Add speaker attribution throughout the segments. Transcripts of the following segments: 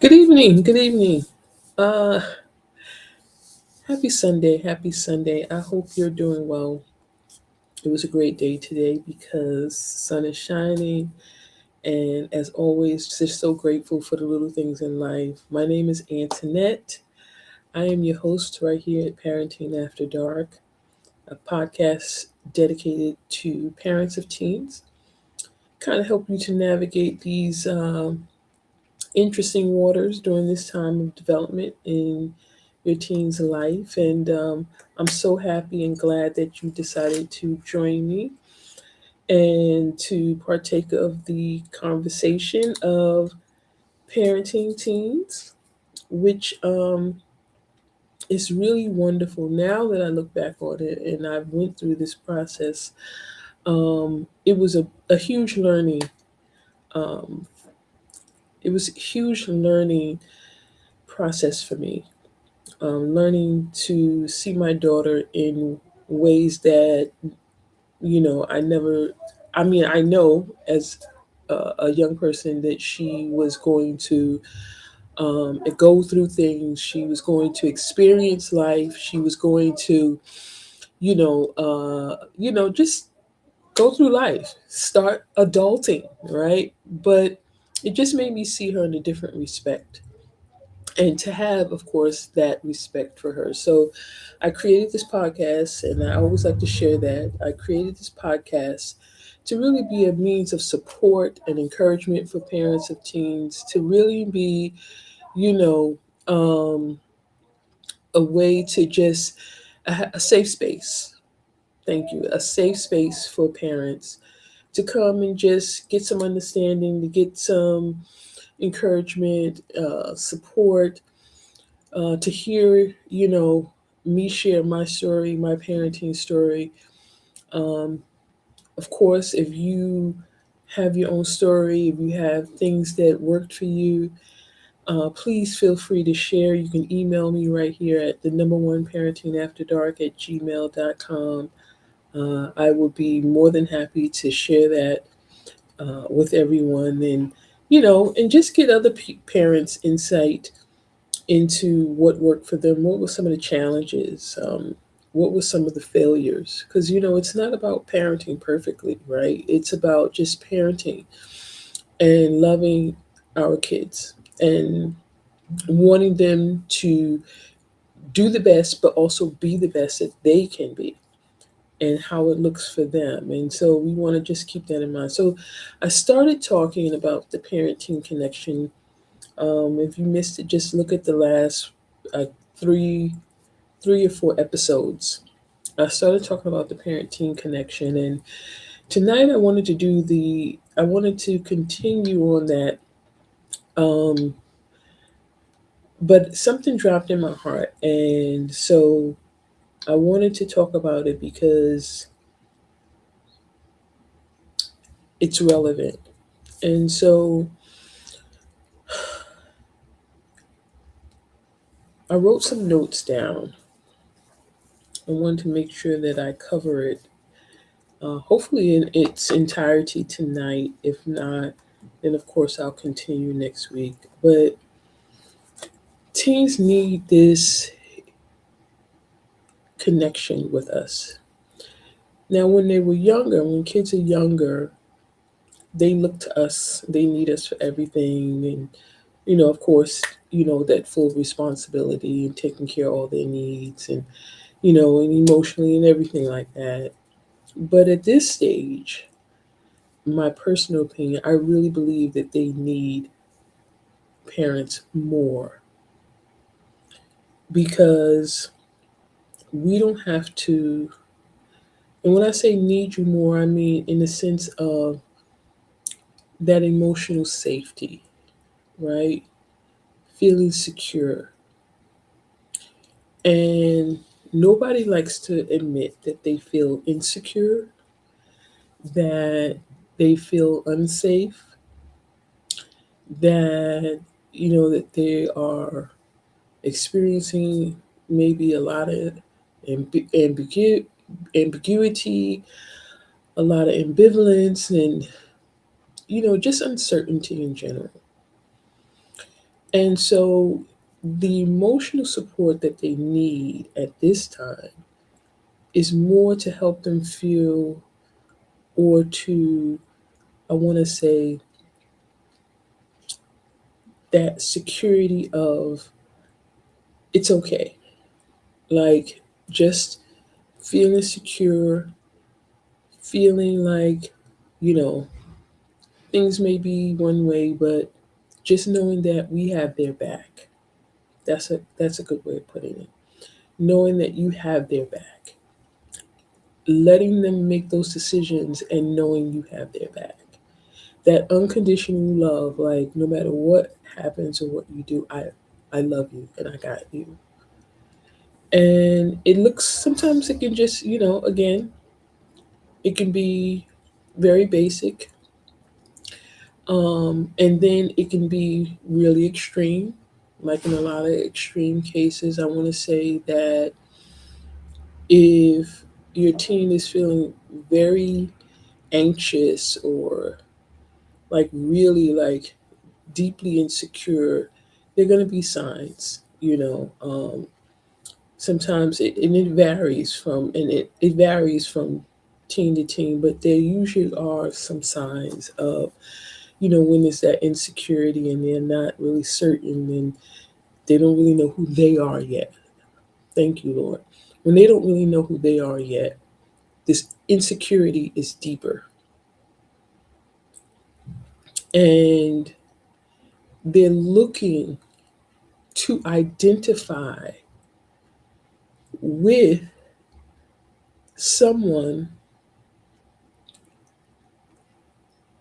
Speaker 1: Good evening. Good evening. Uh, Happy Sunday. Happy Sunday. I hope you're doing well. It was a great day today because sun is shining, and as always, just so grateful for the little things in life. My name is Antoinette. I am your host right here at Parenting After Dark, a podcast dedicated to parents of teens, kind of help you to navigate these interesting waters during this time of development in your teen's life. And I'm so happy and glad that you decided to join me and to partake of the conversation of parenting teens, which is really wonderful. Now that I look back on it and I went through this process, it was a huge learning. Um, it was a huge learning process for me, learning to see my daughter in ways that I never. I mean, I know as a young person that she was going to go through things. She was going to experience life. She was going to, just go through life, start adulting, right? But it just made me see her in a different respect and to have, of course, that respect for her. So I created this podcast, and I always like to share that. I created this podcast to really be a means of support and encouragement for parents of teens, to really be, you know, um, a way to just a safe space. Thank you. A safe space for parents to come and just get some understanding, to get some encouragement, support, to hear, me share my story, my parenting story. Um, of course, if you have your own story, if you have things that worked for you, please feel free to share. You can email me right here at the number one parenting after dark at gmail.com. I will be more than happy to share that with everyone, and just get other parents' insight into what worked for them. What were some of the challenges? What were some of the failures? Because, it's not about parenting perfectly, right? It's about just parenting and loving our kids and wanting them to do the best, but also be the best that they can be and how it looks for them. And so we want to just keep that in mind. So I started talking about the parenting connection. If you missed it, just look at the last uh, three, 3 or 4 episodes. I started talking about the parent-teen connection, and tonight I wanted to continue on that. Um, but something dropped in my heart, and so I wanted to talk about it because it's relevant. And so I wrote some notes down. I wanted to make sure that I cover it, hopefully in its entirety tonight. If not, then of course I'll continue next week. But teens need this connection with us. Now, when they were younger, when kids are younger, they look to us, they need us for everything. And, of course, that full responsibility and taking care of all their needs and emotionally and everything like that. But at this stage, my personal opinion, I really believe that they need parents more because we don't have to. And when I say need you more, I mean in the sense of that emotional safety, right? Feeling secure. And nobody likes to admit that they feel insecure, that they feel unsafe, that, that they are experiencing maybe a lot of ambiguity, a lot of ambivalence, and just uncertainty in general. And so the emotional support that they need at this time is more to help them feel, or to, I want to say, that security of it's okay. Like, just feeling secure, feeling like, you know, things may be one way, but just knowing that we have their back. That's a good way of putting it. Knowing that you have their back, letting them make those decisions and knowing you have their back. That unconditional love, like no matter what happens or what you do, I love you and I got you. And it looks, sometimes it can just, again, it can be very basic. And then it can be really extreme. Like in a lot of extreme cases, I want to say that if your teen is feeling very anxious, or like really like deeply insecure, there are going to be signs, sometimes and it varies from, it varies from teen to teen, but there usually are some signs of, when there's that insecurity and they're not really certain, and they don't really know who they are yet. Thank you, Lord. When they don't really know who they are yet, this insecurity is deeper. And they're looking to identify with someone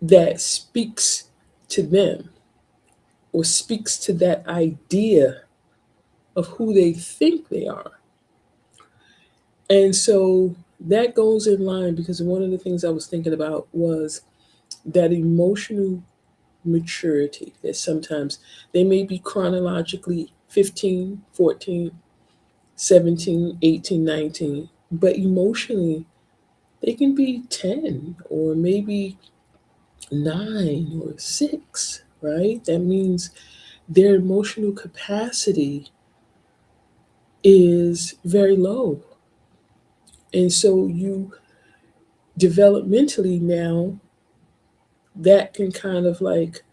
Speaker 1: that speaks to them, or speaks to that idea of who they think they are. And so that goes in line, because one of the things I was thinking about was that emotional maturity, that sometimes they may be chronologically 15, 14, 17, 18, 19, but emotionally they can be 10 or maybe 9 or 6, right? That means their emotional capacity is very low. And so you developmentally now, that can kind of like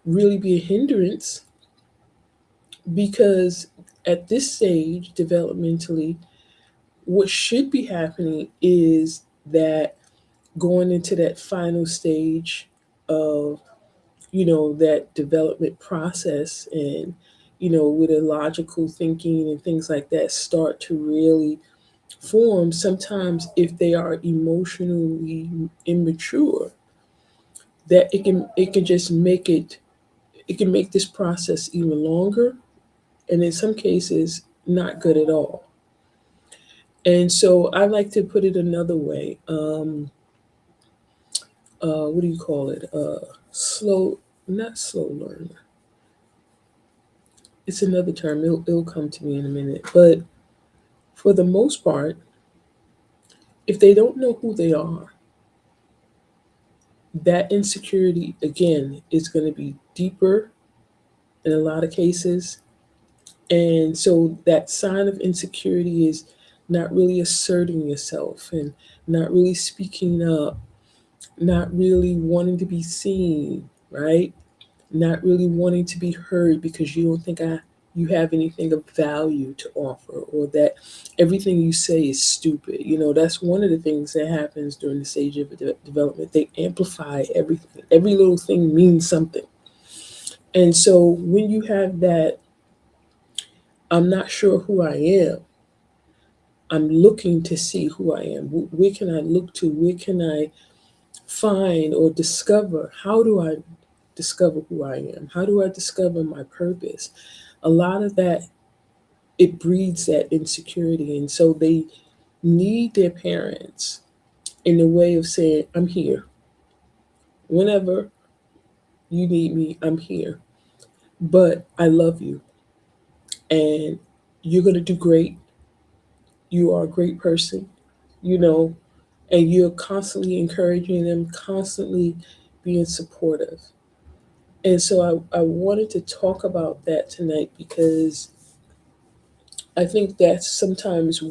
Speaker 1: really be a hindrance, because at this stage developmentally, what should be happening is that going into that final stage of, that development process, and with a logical thinking and things like that start to really form. Sometimes if they are emotionally immature, that it can just make it can make this process even longer, and in some cases not good at all. And so I like to put it another way. What do you call it? Slow, not slow learner. It's another term. It'll come to me in a minute. But for the most part, if they don't know who they are, that insecurity again is going to be deeper in a lot of cases. And so that sign of insecurity is not really asserting yourself, and not really speaking up, not really wanting to be seen, right? Not really wanting to be heard because you don't think you have anything of value to offer, or that everything you say is stupid. That's one of the things that happens during the stage of development. They amplify everything. Every little thing means something. And so when you have that, I'm not sure who I am. I'm looking to see who I am. Where can I look to? Where can I find or discover? How do I discover who I am? How do I discover my purpose? A lot of that, it breeds that insecurity. And so they need their parents in a way of saying, I'm here. Whenever you need me, I'm here. But I love you, and you're going to do great. You are a great person, you know, and you're constantly encouraging them, constantly being supportive. And so I wanted to talk about that tonight because I think that sometimes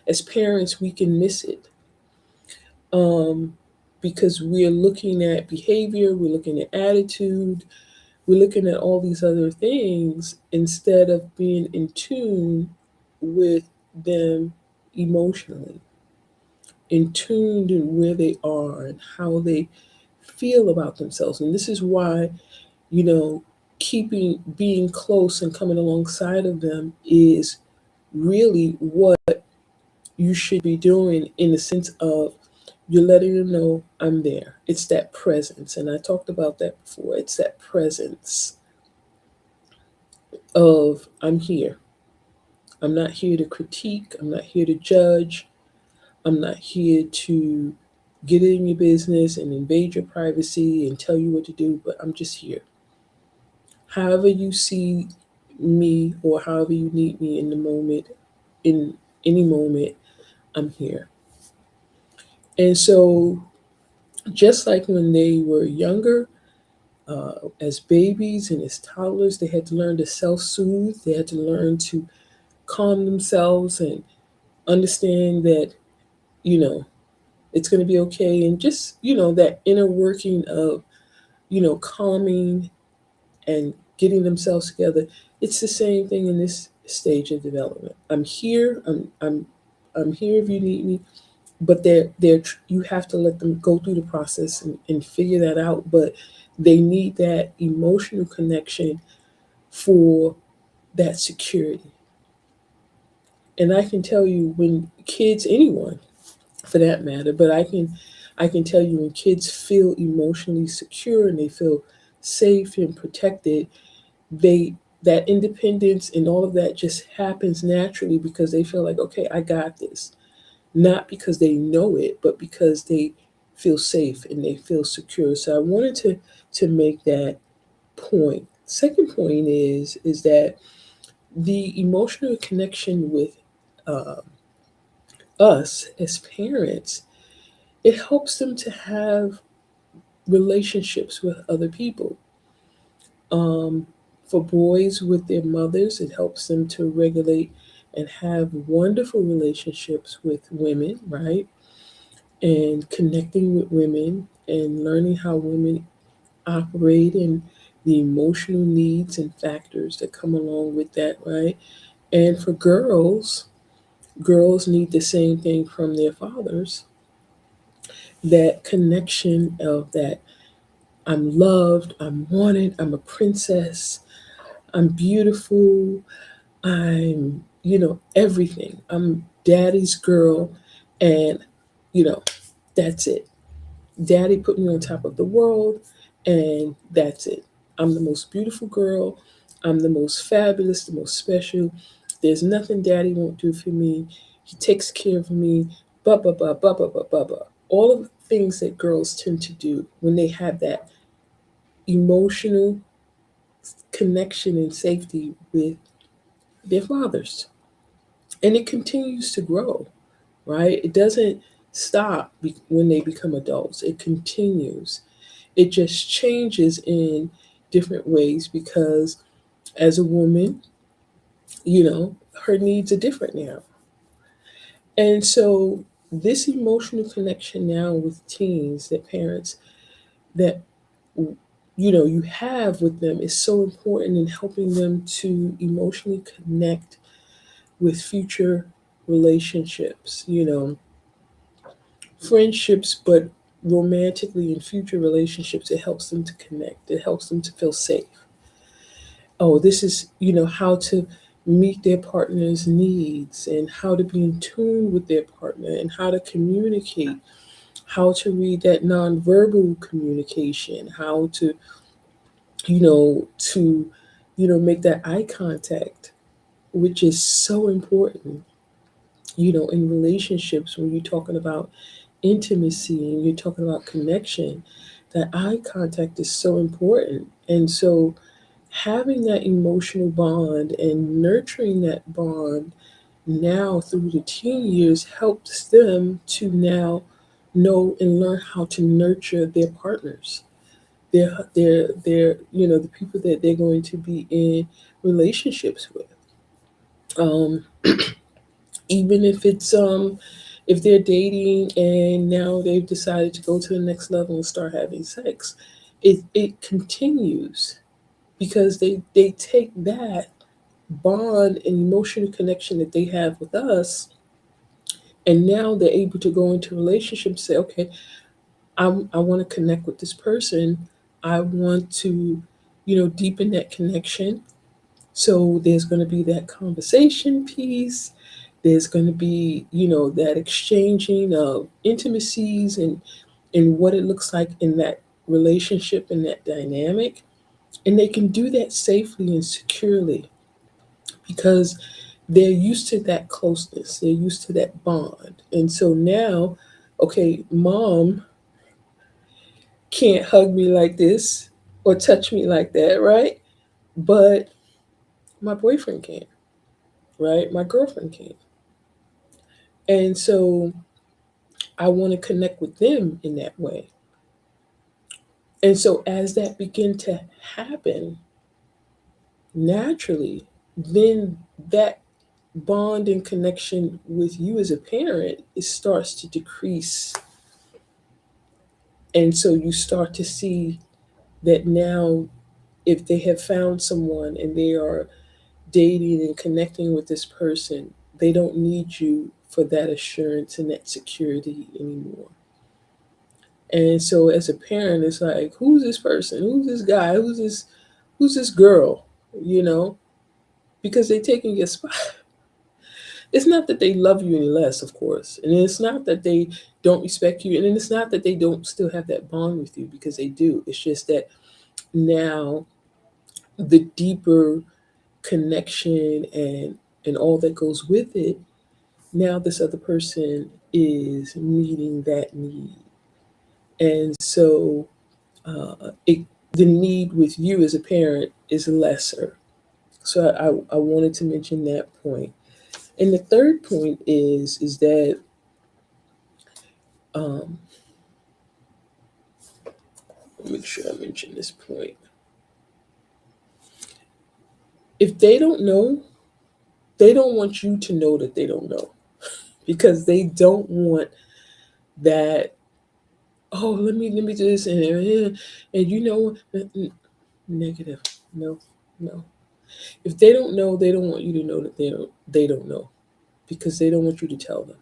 Speaker 1: as parents, we can miss it, um, because we're looking at behavior, we're looking at attitude, we're looking at all these other things instead of being in tune with them emotionally, in tuned in where they are and how they feel about themselves. And this is why, you know, being close and coming alongside of them is really what you should be doing, in the sense of you're letting them know I'm there. It's that presence. And I talked about that before. It's that presence of I'm here. I'm not here to critique. I'm not here to judge. I'm not here to get in your business and invade your privacy and tell you what to do, but I'm just here. However you see me or however you need me in the moment, in any moment, I'm here. And so, just like when they were younger, as babies and as toddlers, they had to learn to self soothe, they had to learn to calm themselves and understand that, you know, it's going to be okay. And just, that inner working of, calming and getting themselves together. It's the same thing in this stage of development. I'm here. I'm here if you need me. But you have to let them go through the process and figure that out. But they need that emotional connection for that security. And I can tell you, when kids, anyone for that matter, but I can tell you, when kids feel emotionally secure and they feel safe and protected, they that independence and all of that just happens naturally because they feel like, okay, I got this. Not because they know it, but because they feel safe and they feel secure. So I wanted to make that point. Second point is that the emotional connection with uh, us as parents, it helps them to have relationships with other people. Um, for boys with their mothers, it helps them to regulate and have wonderful relationships with women, right? And connecting with women and learning how women operate and the emotional needs and factors that come along with that, right? And for girls, girls need the same thing from their fathers, that connection of that I'm loved, I'm wanted, I'm a princess, I'm beautiful, I'm, everything. I'm daddy's girl, and, you know, that's it. Daddy put me on top of the world, and that's it. I'm the most beautiful girl. I'm the most fabulous, the most special. There's nothing Daddy won't do for me. He takes care of me. Blah, blah, blah, blah, blah, blah, blah, blah. All of the things that girls tend to do when they have that emotional connection and safety with their fathers. And it continues to grow, right? It doesn't stop when they become adults, it continues. It just changes in different ways because as a woman, her needs are different now. And so this emotional connection now with teens that parents that you have with them is so important in helping them to emotionally connect with future relationships, friendships, but romantically in future relationships. It helps them to connect, it helps them to feel safe. Oh, this is, how to meet their partner's needs and how to be in tune with their partner and how to communicate, how to read that nonverbal communication, how to, make that eye contact, which is so important, in relationships when you're talking about intimacy and you're talking about connection. That eye contact is so important. And so having that emotional bond and nurturing that bond now through the teen years helps them to now know and learn how to nurture their partners. the people that they're going to be in relationships with. Um, Even if they're dating and now they've decided to go to the next level and start having sex, it continues because they take that bond and emotional connection that they have with us, and now they're able to go into relationships, say, okay, I want to connect with this person. I want to, deepen that connection. So there's going to be that conversation piece. There's going to be, that exchanging of intimacies and what it looks like in that relationship and that dynamic. And they can do that safely and securely because they're used to that closeness. They're used to that bond. And so now, okay, mom can't hug me like this or touch me like that, right? But my boyfriend can, right? My girlfriend can. And so I want to connect with them in that way. And so as that begin to happen naturally, then that bond and connection with you as a parent, it starts to decrease. And so you start to see that now, if they have found someone and they are dating and connecting with this person, they don't need you for that assurance and that security anymore. And so as a parent, it's like, who's this person? Who's this guy? Who's this girl? You know, because they're taking your spot. It's not that they love you any less, of course. And it's not that they don't respect you. And it's not that they don't still have that bond with you, because they do. It's just that now the deeper connection and all that goes with it, now this other person is meeting that need. And so the need with you as a parent is lesser. So I wanted to mention that point. And the third point is that um, make sure I mention this point. If they don't know, they don't want you to know that they don't know, because they don't want that. Oh, let me do this and negative. No, no. If they don't know, they don't want you to know that they don't know, because they don't want you to tell them.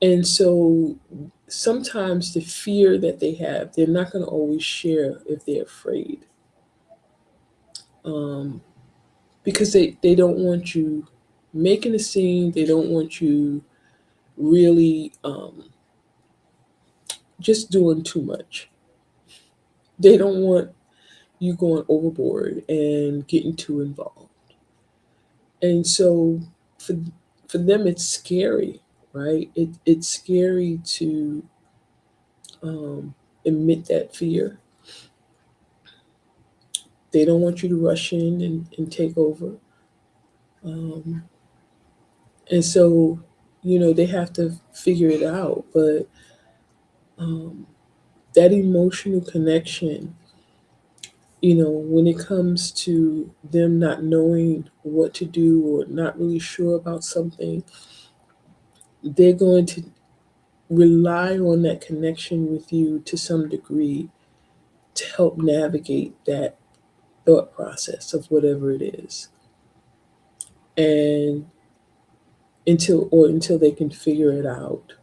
Speaker 1: And so sometimes the fear that they have, they're not going to always share if they're afraid, um, because they don't want you making a scene. They don't want you really just doing too much. They don't want you going overboard and getting too involved. And so for for them, it's scary, right? It's scary to um, admit that fear. They don't want you to rush in and take over. Um, and so, they have to figure it out. But um, that emotional connection, when it comes to them not knowing what to do or not really sure about something, they're going to rely on that connection with you to some degree to help navigate that thought process of whatever it is. And until they can figure it out.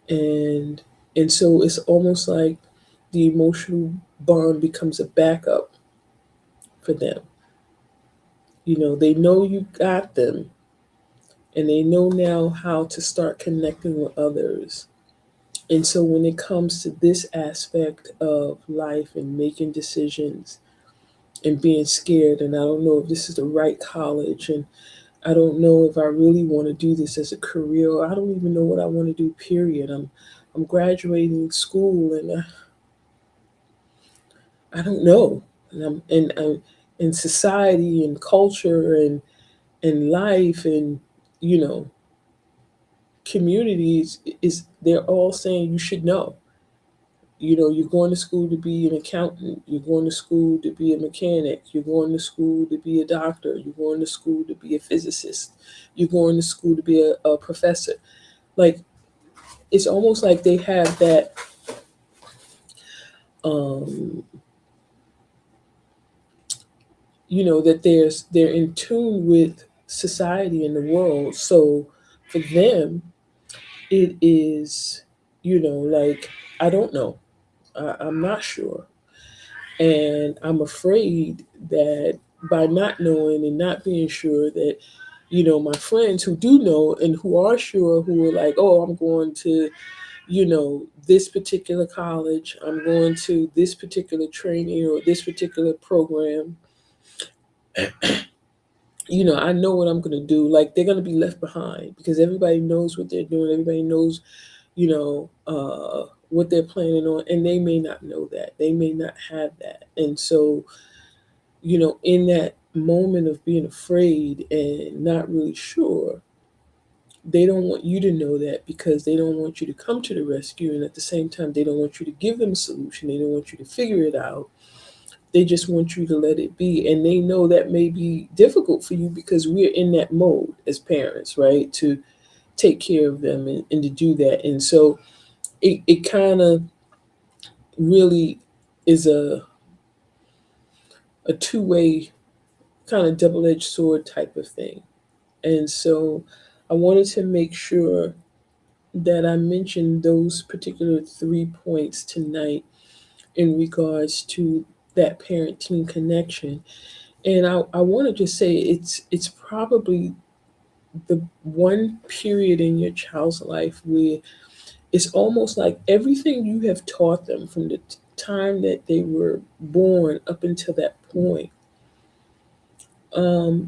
Speaker 1: And so it's almost like the emotional bond becomes a backup for them. They know you got them, and they know now how to start connecting with others. And so when it comes to this aspect of life and making decisions and being scared, and I don't know if this is the right college, and I don't know if I really want to do this as a career. I don't even know what I want to do, period. I'm graduating school, and I don't know. And in society and culture and life and you know communities, is they're all saying you should know. You're going to school to be an accountant, you're going to school to be a mechanic, you're going to school to be a doctor, you're going to school to be a physicist, you're going to school to be a professor. Like, it's almost like they have that, um, that they're in tune with society and the world. So for them, it is, like, I don't know. I'm not sure. And I'm afraid that by not knowing and not being sure that, my friends who do know and who are sure, who are like, oh, I'm going to, this particular college, I'm going to this particular training or this particular program, I know what I'm going to do. Like, they're going to be left behind because everybody knows what they're doing. Everybody knows, what they're planning on, and they may not know that. They may not have that. And so, in that moment of being afraid and not really sure, they don't want you to know that because they don't want you to come to the rescue. And at the same time, they don't want you to give them a solution. They don't want you to figure it out. They just want you to let it be. And they know that may be difficult for you because we're in that mode as parents, right? To take care of them and to do that. And so it kind of really is a two-way kind of double-edged sword type of thing. And so I wanted to make sure that I mentioned those particular 3 points tonight in regards to that parent teen connection. And I want to just say it's probably the one period in your child's life where it's almost like everything you have taught them from the time that they were born up until that point.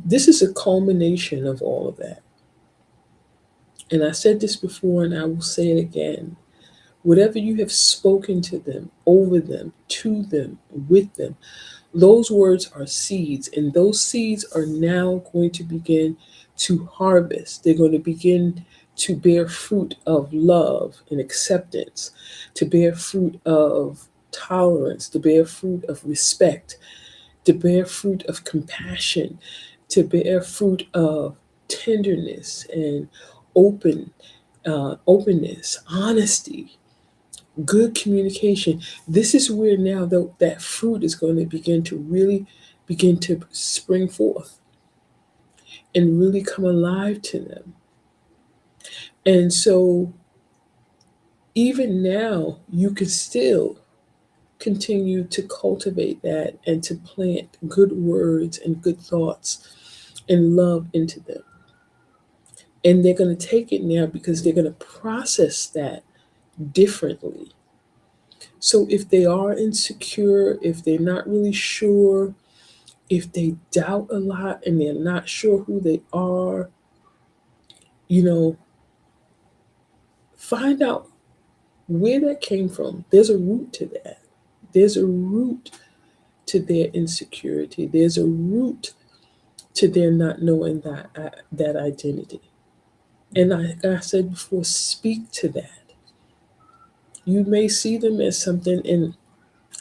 Speaker 1: This is a culmination of all of that. And I said this before and I will say it again. Whatever you have spoken to them, over them, to them, with them, those words are seeds, and those seeds are now going to begin to harvest. They're going to begin to bear fruit of love and acceptance, to bear fruit of tolerance, to bear fruit of respect, to bear fruit of compassion, to bear fruit of tenderness and openness, honesty, good communication. This is where now that fruit is going to begin to really begin to spring forth and really come alive to them. And so even now, you can still continue to cultivate that and to plant good words and good thoughts and love into them. And they're going to take it now because they're going to process that differently. So if they are insecure, if they're not really sure, if they doubt a lot and they're not sure who they are, you know, find out where that came from. There's a root to that. There's a root to their insecurity. There's a root to their not knowing that identity. And like I said before, speak to that. You may see them as something, and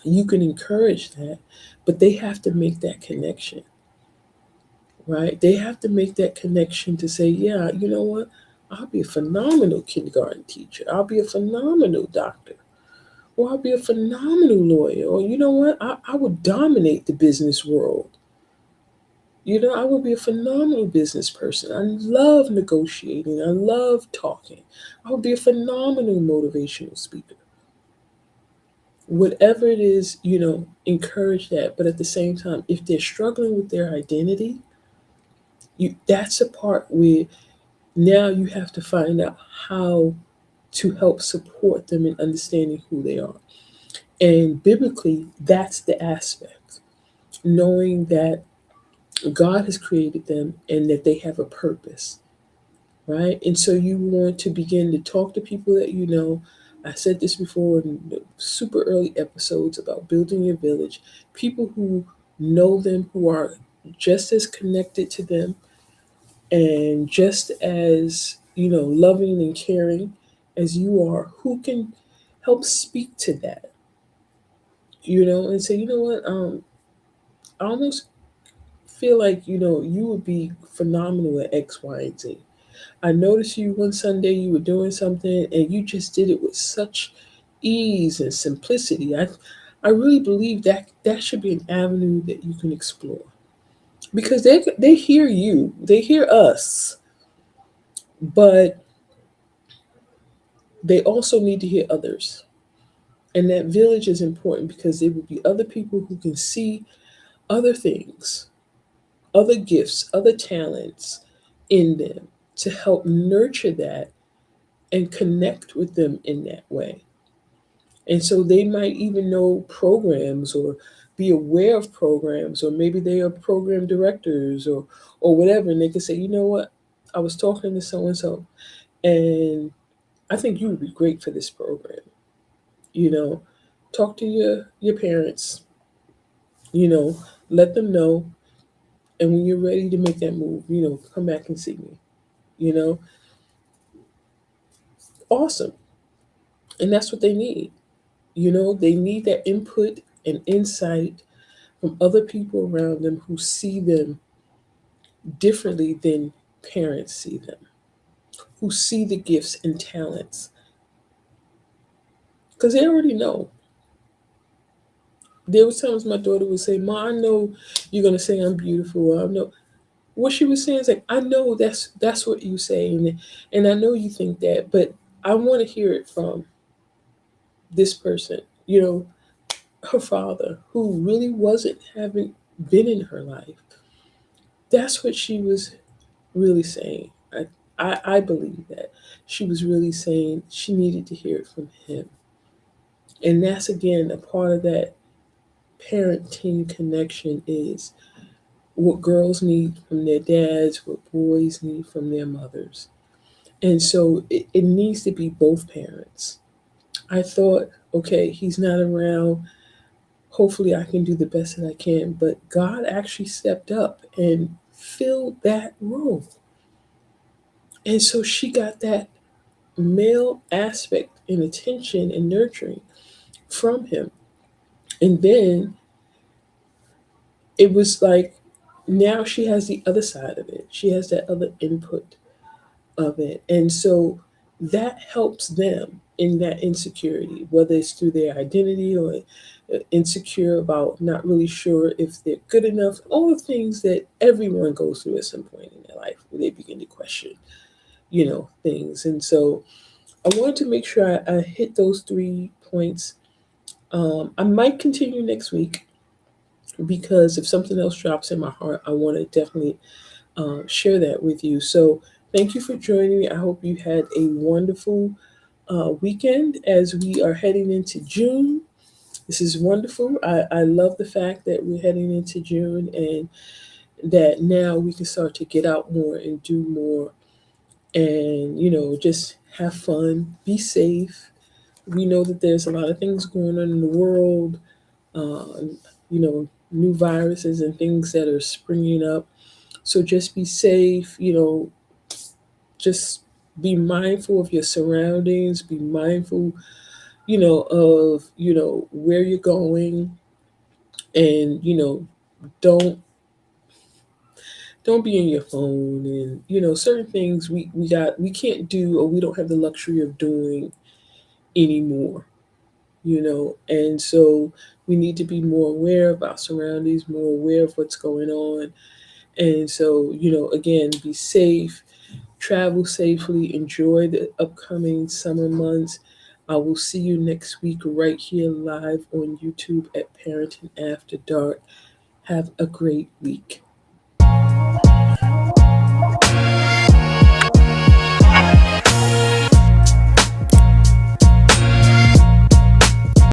Speaker 1: you can encourage that, but they have to make that connection, right? They have to make that connection to say, yeah, you know what? I'll be a phenomenal kindergarten teacher. I'll be a phenomenal doctor. Or I'll be a phenomenal lawyer. Or you know what? I would dominate the business world. I would be a phenomenal business person. I love negotiating. I love talking. I would be a phenomenal motivational speaker. Whatever it is, encourage that. But at the same time, if they're struggling with their identity, that's a part where now you have to find out how to help support them in understanding who they are. And biblically, that's the aspect. Knowing that God has created them and that they have a purpose, right? And so you want to begin to talk to people that you know. I said this before in the super early episodes about building your village, people who know them, who are just as connected to them and just as, loving and caring as you are, who can help speak to that. and say, what, I almost feel like, you would be phenomenal at X, Y, and Z. I noticed you one Sunday, you were doing something and you just did it with such ease and simplicity. I really believe that should be an avenue that you can explore because they hear you, they hear us, but they also need to hear others. And that village is important because there will be other people who can see other things, other gifts, other talents in them to help nurture that and connect with them in that way. And so they might even know programs or be aware of programs, or maybe they are program directors or whatever. And they can say, what, I was talking to so and so, and I think you would be great for this program. You know, talk to your parents, you know, let them know. And when you're ready to make that move, come back and see me, you know, awesome. And that's what they need. They need that input and insight from other people around them who see them differently than parents see them, who see the gifts and talents. Because they already know. There was times my daughter would say, "Ma, I know you're gonna say I'm beautiful. I know." What she was saying is like, "I know that's what you say, and I know you think that, but I want to hear it from this person." Her father, who really wasn't having been in her life. That's what she was really saying. I believe that she was really saying she needed to hear it from him. And that's again a part of that parent teen connection is what girls need from their dads, what boys need from their mothers. And so it needs to be both parents. I thought, okay, he's not around. Hopefully I can do the best that I can. But God actually stepped up and filled that role. And so she got that male aspect and attention and nurturing from him. And then it was like now she has the other side of it. She has that other input of it. And so that helps them in that insecurity, whether it's through their identity or insecure about not really sure if they're good enough, all the things that everyone goes through at some point in their life where they begin to question, things. And so I wanted to make sure I hit those 3 points. I might continue next week because if something else drops in my heart, I want to definitely share that with you. So thank you for joining me. I hope you had a wonderful weekend as we are heading into June. This is wonderful. I love the fact that we're heading into June and that now we can start to get out more and do more and, just have fun, be safe. We know that there's a lot of things going on in the world, uh, new viruses and things that are springing up. So just be safe, just be mindful of your surroundings, be mindful, of, where you're going and, don't don't be in your phone and certain things we can't do or we don't have the luxury of doing anymore, and so we need to be more aware of our surroundings, more aware of what's going on. And so, again, be safe, travel safely, enjoy the upcoming summer months. I will see you next week right here live on YouTube at Parenting After Dark. Have a great week.